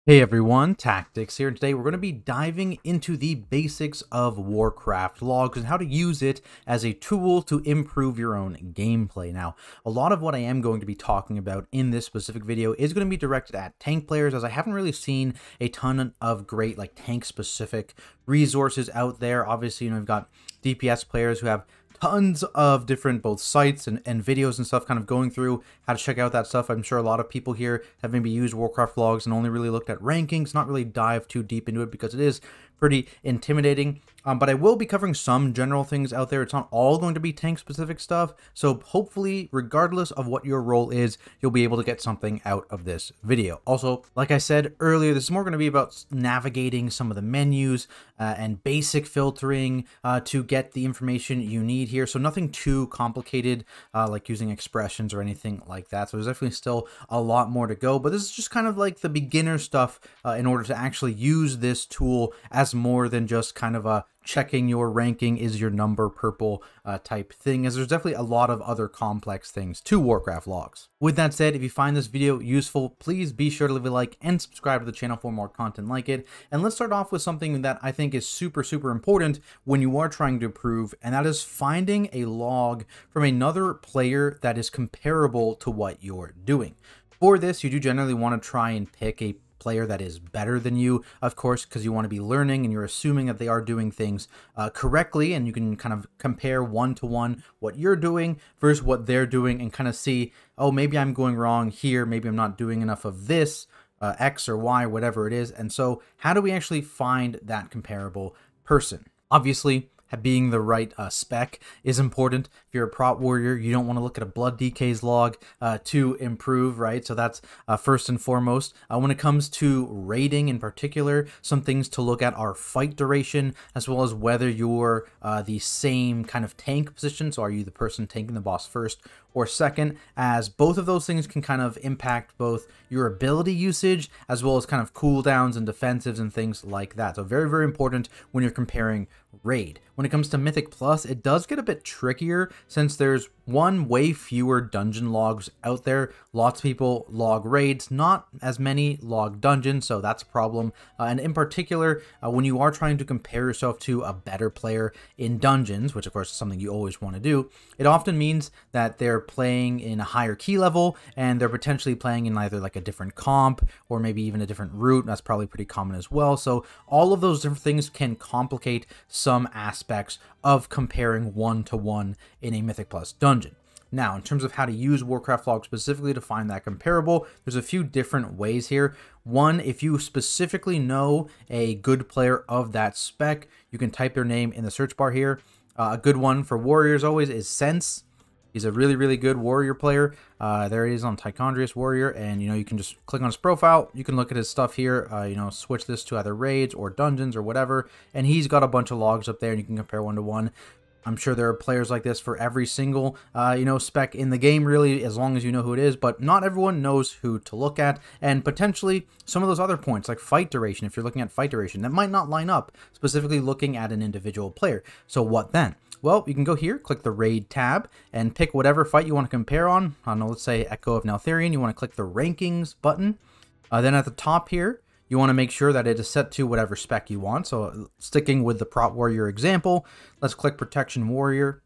Hey everyone, Tactics here, and today we're going to be diving into the basics of Warcraft Logs and how to use it as a tool to improve your own gameplay. Now, a lot of what I am going to be talking about in this specific video is going to be directed at tank players, as I haven't really seen a ton of great tank-specific resources out there. Obviously, we've got DPS players who have tons of different both sites and videos and stuff kind of going through how to check out that stuff. I'm sure a lot of people here have maybe used Warcraft Logs and only really looked at rankings, not really dive too deep into it because it is pretty intimidating. But I will be covering some general things out there. It's not all going to be tank specific stuff. So hopefully, regardless of what your role is, you'll be able to get something out of this video. Also, like I said earlier, this is more going to be about navigating some of the menus and basic filtering to get the information you need here. So nothing too complicated like using expressions or anything like that. So there's definitely still a lot more to go. But this is just kind of like the beginner stuff in order to actually use this tool as more than just kind of a checking your ranking is your number purple type thing, as there's definitely a lot of other complex things to Warcraft Logs. With that said, if you find this video useful, please be sure to leave a like and subscribe to the channel for more content like it. And let's start off with something that I think is super important when you are trying to improve, and that is finding a log from another player that is comparable to what you're doing. For this, you do generally want to try and pick a player that is better than you, of course, because you want to be learning and you're assuming that they are doing things correctly, and you can kind of compare one-to-one what you're doing versus what they're doing and kind of see, oh, maybe I'm going wrong here, maybe I'm not doing enough of this, X or Y, whatever it is. And so how do we actually find that comparable person? Obviously, being the right spec is important. If you're a prot warrior, you don't want to look at a blood decays log to improve, right? So that's first and foremost. When it comes to raiding in particular, some things to look at are fight duration, as well as whether you're the same kind of tank position. So are you the person tanking the boss first or second, as both of those things can kind of impact both your ability usage as well as kind of cooldowns and defensives and things like that. So very important when you're comparing raid. When it comes to Mythic Plus, it does get a bit trickier since there's way fewer dungeon logs out there. Lots of people log raids, not as many log dungeons, so that's a problem. And in particular, when you are trying to compare yourself to a better player in dungeons, which of course is something you always want to do, it often means that they're playing in a higher key level and they're potentially playing in either like a different comp or maybe even a different route. That's probably pretty common as well. So all of those different things can complicate some aspects of comparing one-to-one in a Mythic Plus dungeon. Now, in terms of how to use Warcraft Logs specifically to find that comparable, there's a few different ways here. One, if you specifically know a good player of that spec, you can type their name in the search bar here. A good one for warriors always is Sense. He's a really good warrior player. There he is on Tichondrius Warrior, and you can just click on his profile. You can look at his stuff here. Switch this to either raids or dungeons or whatever, and he's got a bunch of logs up there, and you can compare one-to-one. I'm sure there are players like this for every single, spec in the game, really, as long as you know who it is, but not everyone knows who to look at, and potentially some of those other points, like fight duration, if you're looking at fight duration, that might not line up, specifically looking at an individual player. So what then? Well, you can go here, click the Raid tab, and pick whatever fight you want to compare on. I don't know, let's say Echo of Neltharion. You want to click the Rankings button. Then at the top here, you want to make sure that it is set to whatever spec you want. So sticking with the Prot Warrior example, let's click Protection Warrior.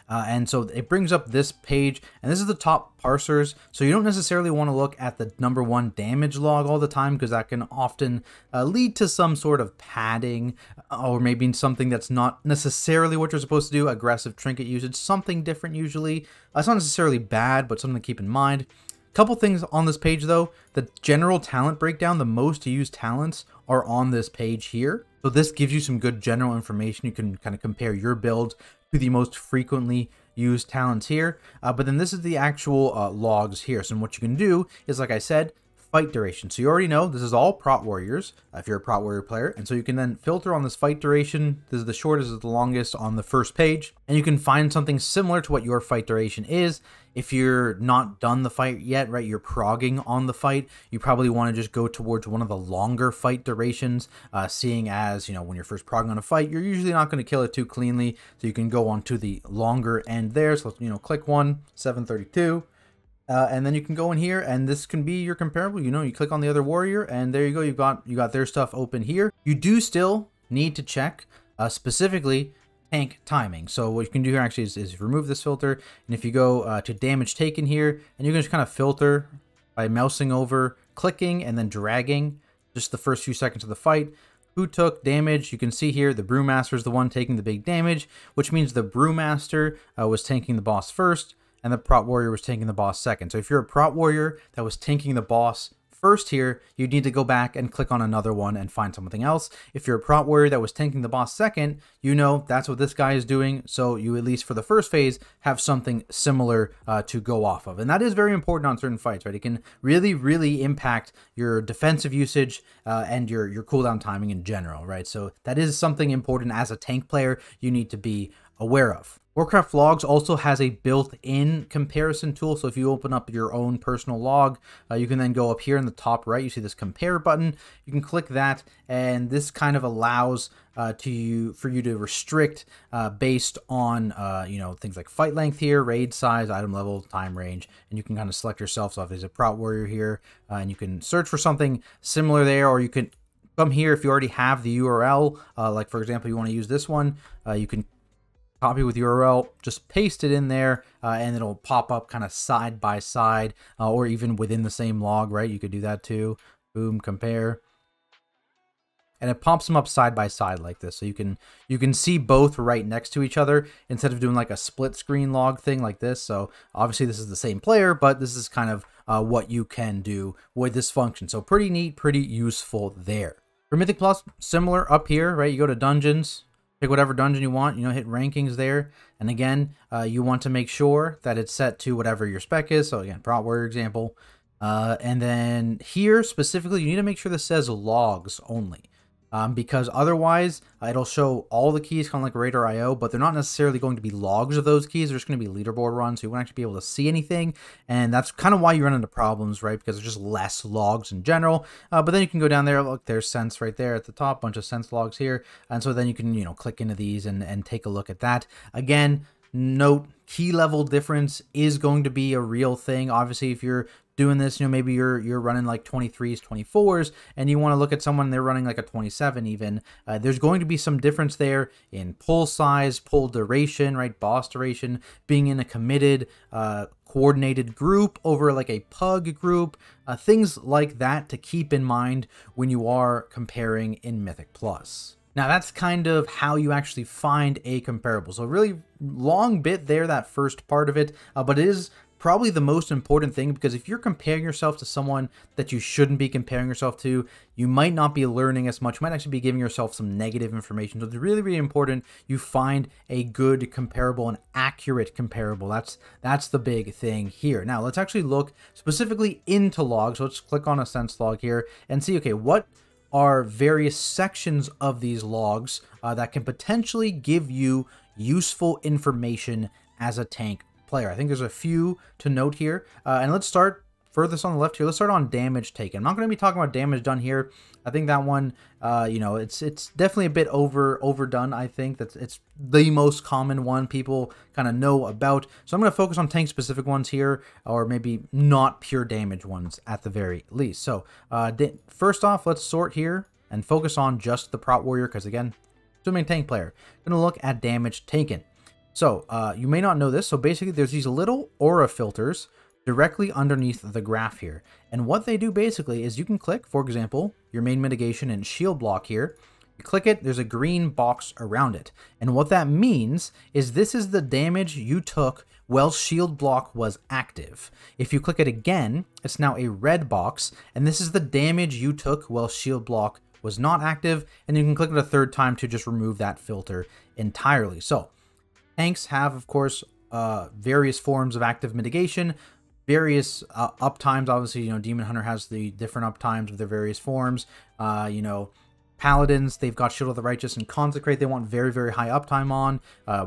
And so it brings up this page, and this is the top parsers. So you don't necessarily want to look at the #1 damage log all the time, because that can often lead to some sort of padding, or maybe something that's not necessarily what you're supposed to do, aggressive trinket usage, something different usually. It's not necessarily bad, but something to keep in mind. Couple things on this page though, the general talent breakdown, the most used talents are on this page here. So this gives you some good general information. You can kind of compare your build to the most frequently used talents here. But then this is the actual logs here. So what you can do is, like I said, fight duration. So you already know this is all Prot Warriors, if you're a Prot Warrior player. And so you can then filter on this fight duration. This is the shortest, this is the longest on the first page. And you can find something similar to what your fight duration is. If you're not done the fight yet, right, you're progging on the fight, you probably want to just go towards one of the longer fight durations, seeing as, when you're first progging on a fight, you're usually not going to kill it too cleanly. So you can go on to the longer end there. So, click one, 732. And then you can go in here, and this can be your comparable. You know, you click on the other warrior, and there you go. You got their stuff open here. You do still need to check specifically tank timing. So what you can do here actually is remove this filter, and if you go to damage taken here, and you can just kind of filter by mousing over, clicking, and then dragging just the first few seconds of the fight. Who took damage? You can see here the Brewmaster is the one taking the big damage, which means the Brewmaster was tanking the boss first, and the Prot Warrior was tanking the boss second. So if you're a Prot Warrior that was tanking the boss first here, you'd need to go back and click on another one and find something else. If you're a Prot Warrior that was tanking the boss second, you know that's what this guy is doing, so you, at least for the first phase, have something similar to go off of. And that is very important on certain fights, right? It can really, really impact your defensive usage and your cooldown timing in general, right? So that is something important as a tank player you need to be aware of. Warcraft Logs also has a built-in comparison tool. So if you open up your own personal log, you can then go up here in the top right. You see this compare button. You can click that, and this kind of allows for you to restrict based on you know, things like fight length here, raid size, item level, time range, and you can kind of select yourself. So if there's a Prot Warrior here, and you can search for something similar there, or you can come here if you already have the URL. Like for example, you want to use this one, you can copy with URL, just paste it in there, and it'll pop up kind of side by side, or even within the same log, right? You could do that too. Boom, compare. And it pops them up side by side like this. So you can see both right next to each other instead of doing like a split screen log thing like this. So obviously this is the same player, but this is kind of what you can do with this function. So pretty neat, pretty useful there. For Mythic Plus, similar up here, right? You go to dungeons, pick whatever dungeon you want, you know, hit rankings there. And again, you want to make sure that it's set to whatever your spec is. So again, Prot Warrior example. And then here specifically, you need to make sure this says logs only. Because otherwise it'll show all the keys, kind of like Radar IO, but they're not necessarily going to be logs of those keys. They're just going to be leaderboard runs, so you won't actually be able to see anything. And that's kind of why you run into problems, right? Because there's just less logs in general. But then you can go down there, look, there's sense right there at the top, bunch of sense logs here. And so then you can, you know, click into these and take a look at that. Again, note, key level difference is going to be a real thing. Obviously, if you're doing this, you know, maybe you're running like 23s, 24s, and you want to look at someone, they're running like a 27 even. There's going to be some difference there in pull size, pull duration, right? Boss duration, being in a committed, coordinated group over like a pug group, things like that to keep in mind when you are comparing in Mythic Plus. Now that's kind of how you actually find a comparable. So really long bit there, that first part of it, but it is probably the most important thing, because if you're comparing yourself to someone that you shouldn't be comparing yourself to, you might not be learning as much, you might actually be giving yourself some negative information. So it's really, really important you find a good comparable, an accurate comparable. That's the big thing here. Now let's actually look specifically into logs. So let's click on a sense log here and see, okay, what are various sections of these logs that can potentially give you useful information as a tank player. I think there's a few to note here, and let's start furthest on the left here. Let's start on damage taken. I'm not going to be talking about damage done here. I think that one, you know, it's definitely a bit overdone. I think it's the most common one people kind of know about. So I'm going to focus on tank specific ones here, or maybe not pure damage ones at the very least. So first off, let's sort here and focus on just the Prot Warrior, because again, assuming tank player, going to look at damage taken. So you may not know this. So basically there's these little aura filters directly underneath the graph here. And what they do basically is you can click, for example, your main mitigation and shield block here. You click it, there's a green box around it. And what that means is this is the damage you took while shield block was active. If you click it again, it's now a red box, and this is the damage you took while shield block was not active. And you can click it a third time to just remove that filter entirely. So tanks have, of course, various forms of active mitigation, various uptimes. Obviously, you know, Demon Hunter has the different uptimes of their various forms. You know, Paladins, they've got Shield of the Righteous and Consecrate. They want very, very high uptime on.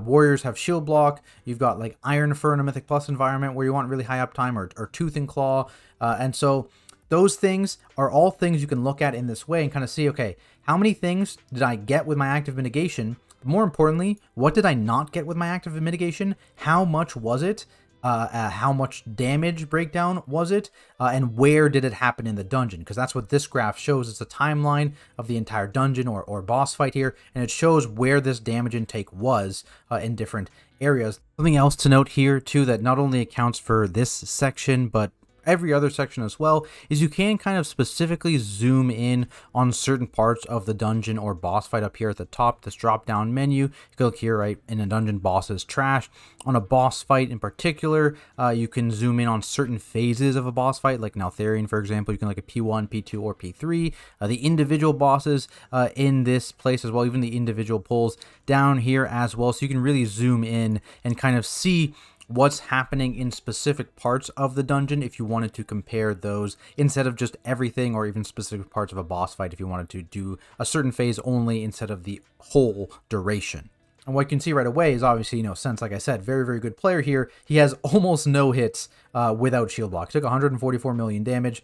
Warriors have Shield Block. You've got like Iron Fur in a Mythic Plus environment where you want really high uptime, or Tooth and Claw. And so those things are all things you can look at in this way and kind of see, okay, how many things did I get with my active mitigation? More importantly, what did I not get with my active mitigation? How much was it? how much damage breakdown was it, and where did it happen in the dungeon, because that's what this graph shows. It's a timeline of the entire dungeon or boss fight here, and it shows where this damage intake was in different areas. Something else to note here too that not only accounts for this section but every other section as well is you can kind of specifically zoom in on certain parts of the dungeon or boss fight. Up here at the top, this drop down menu, you can look here, right, in a dungeon bosses trash. On a boss fight in particular, you can zoom in on certain phases of a boss fight, like Neltharion, for example. You can look at P1, P2, or P3. The individual bosses in this place as well, even the individual pulls down here as well. So you can really zoom in and kind of see what's happening in specific parts of the dungeon if you wanted to compare those, instead of just everything, or even specific parts of a boss fight if you wanted to do a certain phase only instead of the whole duration. And what you can see right away is obviously, since, like I said, very, very good player here, he has almost no hits without shield block. Took 144 million damage,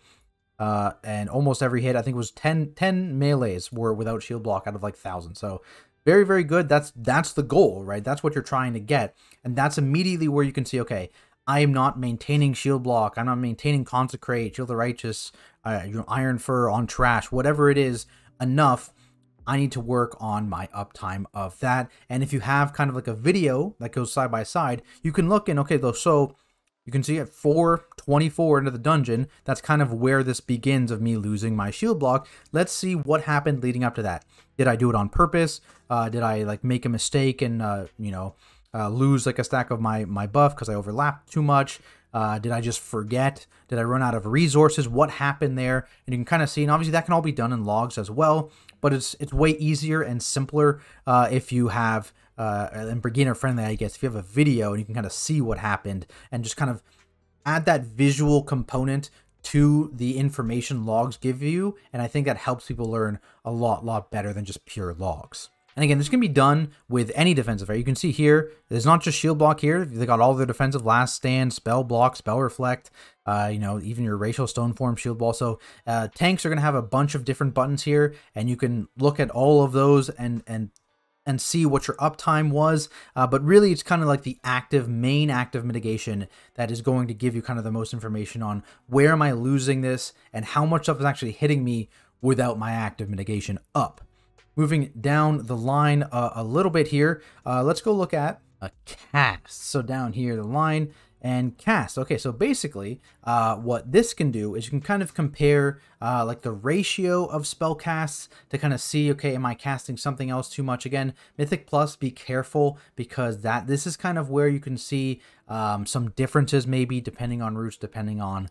and almost every hit, I think it was 10 melees were without shield block out of like 1,000. So very, very good. That's the goal, right? That's what you're trying to get. And that's immediately where you can see, okay, I am not maintaining shield block. I'm not maintaining consecrate, shield of righteous, iron fur on trash, whatever it is, enough. I need to work on my uptime of that. And if you have kind of like a video that goes side by side, you can look in, okay, though, so you can see at 4:24 into the dungeon, that's kind of where this begins of me losing my shield block. Let's see what happened leading up to that. Did I do it on purpose? Did I like make a mistake and, lose like a stack of my buff because I overlapped too much? Did I just forget? Did I run out of resources? What happened there? And you can kind of see, and obviously that can all be done in logs as well, but it's way easier and simpler if you have, and beginner friendly, I guess, if you have a video and you can kind of see what happened and just kind of add that visual component to the information logs give you. And I think that helps people learn a lot better than just pure logs. And again, this can be done with any defensive, right? You can see here, there's not just shield block here. They got all their defensive, last stand, spell block, spell reflect, even your racial stone form shield wall. So tanks are going to have a bunch of different buttons here, and you can look at all of those and see what your uptime was. But really, it's kind of like the main active mitigation that is going to give you kind of the most information on where am I losing this and how much stuff is actually hitting me without my active mitigation up. Moving down the line a little bit here, let's go look at a cast. So down here, the line and cast. Okay, so basically what this can do is you can kind of compare like the ratio of spell casts to kind of see, okay, am I casting something else too much? Again, Mythic Plus, be careful, because this is kind of where you can see some differences maybe depending on routes, depending on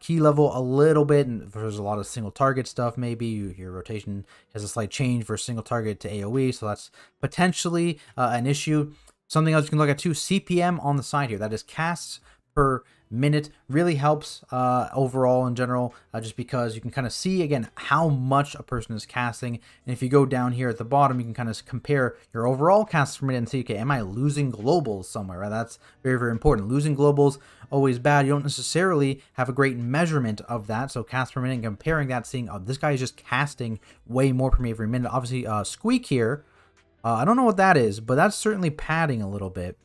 key level a little bit, and there's a lot of single target stuff. Maybe your rotation has a slight change for single target to AoE, so that's potentially an issue. Something else you can look at too, CPM on the side here, that is casts per minute, really helps overall in general, just because you can kind of see again how much a person is casting. And if you go down here at the bottom, you can kind of compare your overall casts per minute and see, okay, am I losing globals somewhere, right? That's very, very important. Losing globals, always bad. You don't necessarily have a great measurement of that, so cast per minute, and comparing that, seeing, oh, this guy is just casting way more per me every minute. Obviously squeak here, I don't know what that is, but that's certainly padding a little bit.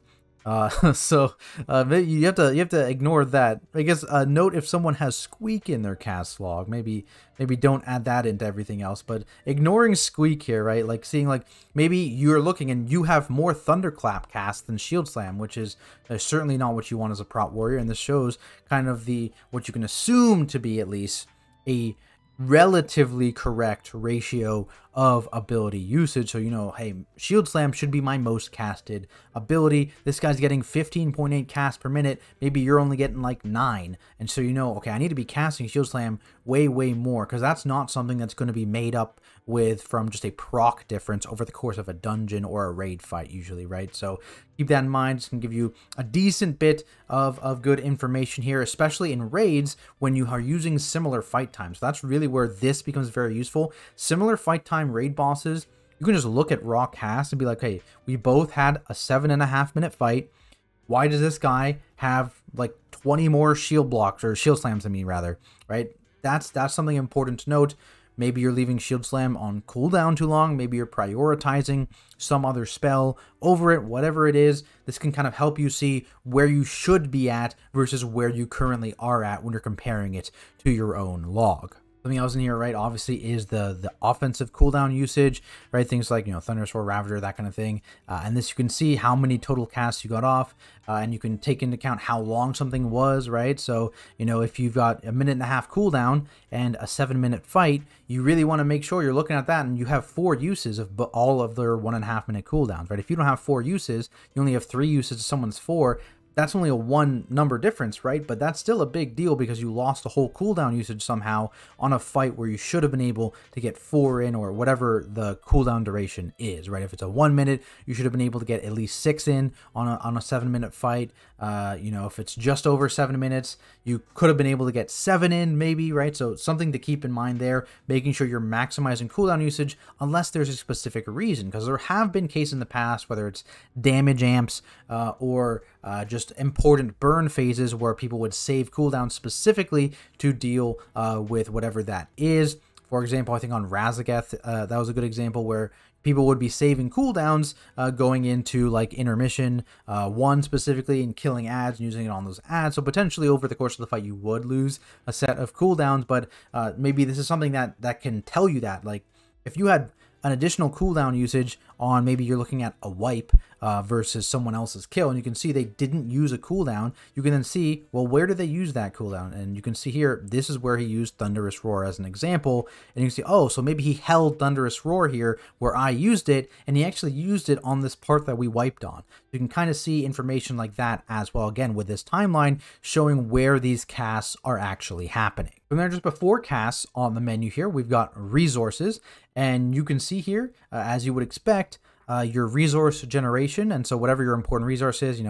So you have to ignore that. I guess note if someone has squeak in their cast log, maybe don't add that into everything else. But ignoring squeak here, right? Like seeing like maybe you're looking and you have more thunderclap cast than shield slam, which is certainly not what you want as a prot warrior. And this shows kind of what you can assume to be at least a relatively correct ratio of ability usage. So, hey, shield slam should be my most casted ability. This guy's getting 15.8 casts per minute. Maybe you're only getting like 9. And so, okay, I need to be casting shield slam way more, because that's not something that's going to be made up with from just a proc difference over the course of a dungeon or a raid fight usually, right? So keep that in mind. It's going to give you a decent bit of good information here, especially in raids when you are using similar fight times. So that's really where this becomes very useful. Similar fight time raid bosses, you can just look at raw cast and be like, hey, we both had a 7.5 minute fight. Why does this guy have like 20 more shield blocks, or shield slams, I mean, rather, right? That's something important to note. Maybe you're leaving Shield Slam on cooldown too long. Maybe you're prioritizing some other spell over it, whatever it is. This can kind of help you see where you should be at versus where you currently are at when you're comparing it to your own log. Something else in here, right, obviously is the offensive cooldown usage, right? Things like, Thunderous Roar, Ravager, that kind of thing. And this, you can see how many total casts you got off, and you can take into account how long something was, right? So, if you've got a 1.5-minute cooldown and a 7-minute fight, you really want to make sure you're looking at that and you have 4 uses of all of their 1.5-minute cooldowns, right? If you don't have 4 uses, you only have 3 uses of someone's 4. That's only a 1 number difference, right? But that's still a big deal because you lost the whole cooldown usage somehow on a fight where you should have been able to get 4 in, or whatever the cooldown duration is, right? If it's a 1 minute, you should have been able to get at least 6 in on a 7-minute fight. If it's just over 7 minutes, you could have been able to get 7 in maybe, right? So something to keep in mind there, making sure you're maximizing cooldown usage unless there's a specific reason, because there have been cases in the past, whether it's damage amps or just important burn phases where people would save cooldowns specifically to deal with whatever that is. For example, I think on Razageth, that was a good example where people would be saving cooldowns going into like intermission 1 specifically and killing ads and using it on those ads. So potentially over the course of the fight, you would lose a set of cooldowns, but maybe this is something that can tell you that, like, if you had an additional cooldown usage on, maybe you're looking at a wipe versus someone else's kill, and you can see they didn't use a cooldown, you can then see, well, where did they use that cooldown? And you can see here, this is where he used Thunderous Roar as an example, and you can see, oh, so maybe he held Thunderous Roar here where I used it, and he actually used it on this part that we wiped on. You can kind of see information like that as well, again, with this timeline showing where these casts are actually happening. From there, just before casts on the menu here, we've got resources, and you can see here, as you would expect, your resource generation. And so whatever your important resource is,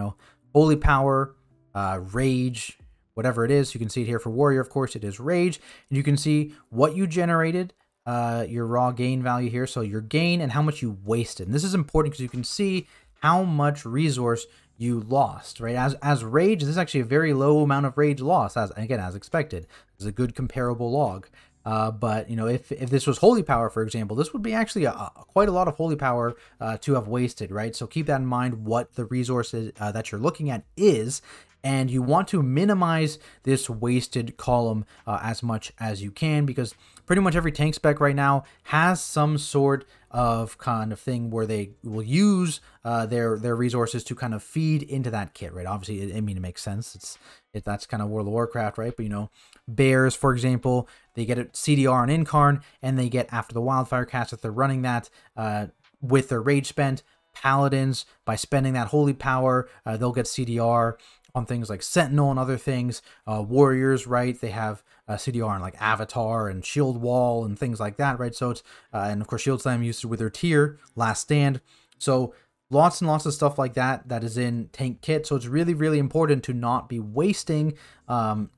holy power, rage, whatever it is, you can see it here for warrior. Of course, it is rage, and you can see what you generated, your raw gain value here. So your gain and how much you wasted. And this is important because you can see how much resource you lost, right? As rage, this is actually a very low amount of rage loss, as expected. It's a good comparable log. But if this was holy power, for example, this would be actually quite a lot of holy power to have wasted, right? So keep that in mind, what the resources that you're looking at is, and you want to minimize this wasted column as much as you can, because pretty much every tank spec right now has some sort of kind of thing where they will use their resources to kind of feed into that kit, right? Obviously, it makes sense. That's kind of World of Warcraft, right? But bears, for example, they get a CDR on Incarn, and they get, after the Wildfire cast, if they're running that with their rage spent. Paladins, by spending that holy power, they'll get CDR on things like Sentinel and other things. Warriors, right, they have CDR on like Avatar and Shield Wall and things like that, right? So it's and of course Shield Slam used with their tier, Last Stand. So lots and lots of stuff like that is in tank kit. So it's really, really important to not be wasting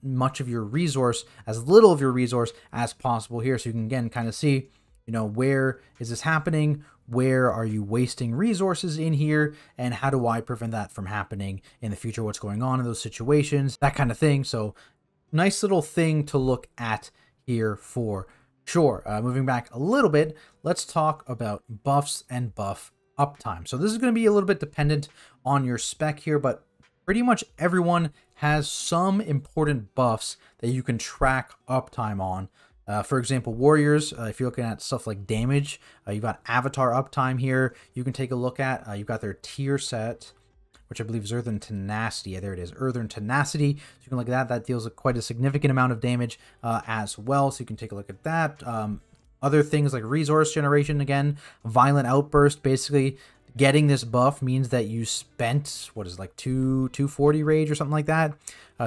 much of your resource, as little of your resource as possible here. So you can again kind of see, where is this happening? Where are you wasting resources in here? And how do I prevent that from happening in the future? What's going on in those situations? That kind of thing. So nice little thing to look at here for sure. Moving back a little bit, let's talk about buffs and buff uptime. So this is going to be a little bit dependent on your spec here, but pretty much everyone has some important buffs that you can track uptime on. For example, warriors, if you're looking at stuff like damage, you've got avatar uptime here. You can take a look at, you've got their tier set, which I believe is Earthen Tenacity. Yeah, there it is, Earthen Tenacity. So you can look at that. That deals with quite a significant amount of damage as well. So you can take a look at that. Other things like resource generation, again, violent outburst. Basically, getting this buff means that you spent, what is it, like 240 rage or something like that.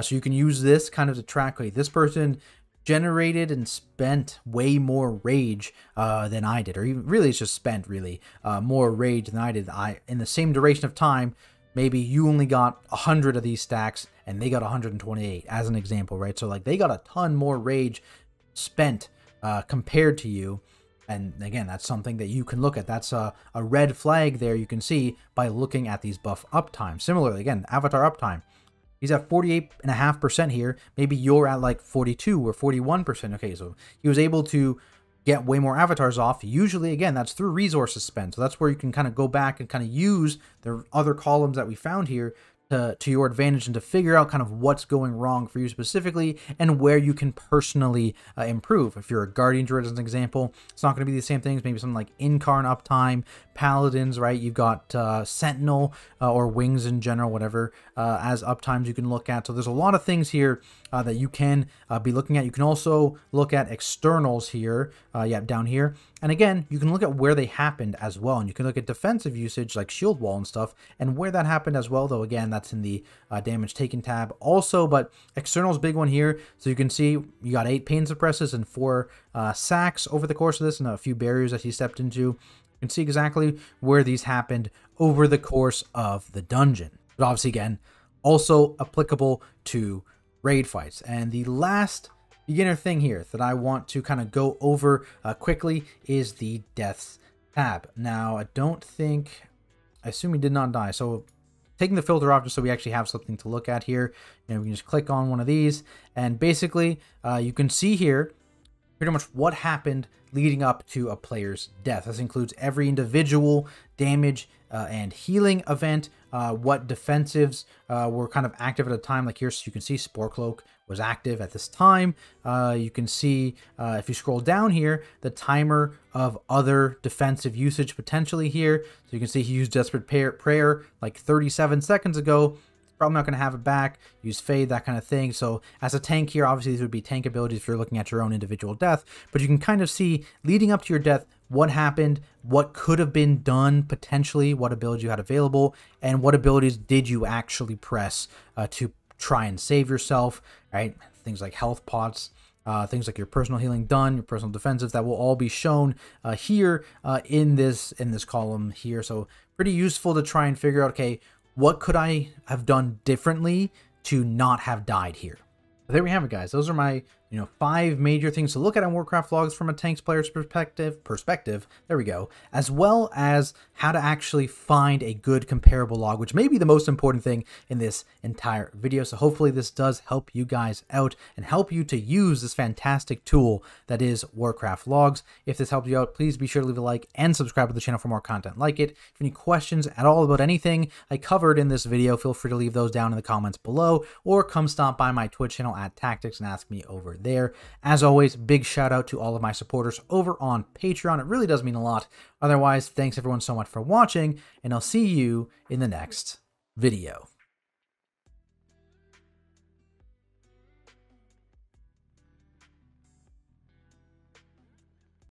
So you can use this kind of to track, okay, this person generated and spent way more rage than I did, or even really it's just spent really more rage than I did. In the same duration of time, maybe you only got 100 of these stacks and they got 128 as an example, right? So like they got a ton more rage spent compared to you. And again, that's something that you can look at. That's a red flag there you can see by looking at these buff uptime. Similarly, again, avatar uptime. He's at 48.5% here. Maybe you're at like 42 or 41%. Okay, so he was able to get way more avatars off. Usually, again, that's through resources spent. So that's where you can kind of go back and kind of use the other columns that we found here to your advantage and to figure out kind of what's going wrong for you specifically and where you can personally improve. If you're a Guardian Druid, as an example, it's not going to be the same things. Maybe something like Incarn Uptime, Paladins, right? You've got Sentinel or Wings in general, whatever, as uptimes you can look at. So there's a lot of things here that you can be looking at. You can also look at externals here, down here. And again, you can look at where they happened as well. And you can look at defensive usage like Shield Wall and stuff and where that happened as well. Though, again, that's in the damage taken tab also. But externals, big one here. So you can see you got 8 pain suppresses and 4 sacks over the course of this and a few barriers that he stepped into. You can see exactly where these happened over the course of the dungeon. But obviously, again, also applicable to raid fights. And the last beginner thing here that I want to kind of go over quickly is the deaths tab. Now, I assume he did not die. So taking the filter off just so we actually have something to look at here. We can just click on one of these and basically you can see here pretty much what happened leading up to a player's death. This includes every individual damage and healing event, what defensives were kind of active at a time. Like here, so you can see Spore Cloak was active at this time. You can see, if you scroll down here, the timer of other defensive usage potentially here. So you can see he used Desperate Prayer like 37 seconds ago. Probably not going to have it back. Use Fade, that kind of thing. So as a tank here, obviously these would be tank abilities if you're looking at your own individual death. But you can kind of see leading up to your death what happened, what could have been done potentially, what abilities you had available, and what abilities did you actually press to try and save yourself, right? Things like health pots, things like your personal healing done, your personal defensives, that will all be shown here in this column here. So pretty useful to try and figure out, okay, what could I have done differently to not have died here? There we have it, guys. Those are my 5 major things to look at on Warcraft Logs from a tanks player's perspective. There we go. As well as how to actually find a good comparable log, which may be the most important thing in this entire video. So hopefully this does help you guys out and help you to use this fantastic tool that is Warcraft Logs. If this helped you out, please be sure to leave a like and subscribe to the channel for more content like it. If you have any questions at all about anything I covered in this video, feel free to leave those down in the comments below, or come stop by my Twitch channel at Tactics and ask me over there. As always, big shout out to all of my supporters over on Patreon. It really does mean a lot. Otherwise, thanks everyone so much for watching, and I'll see you in the next video.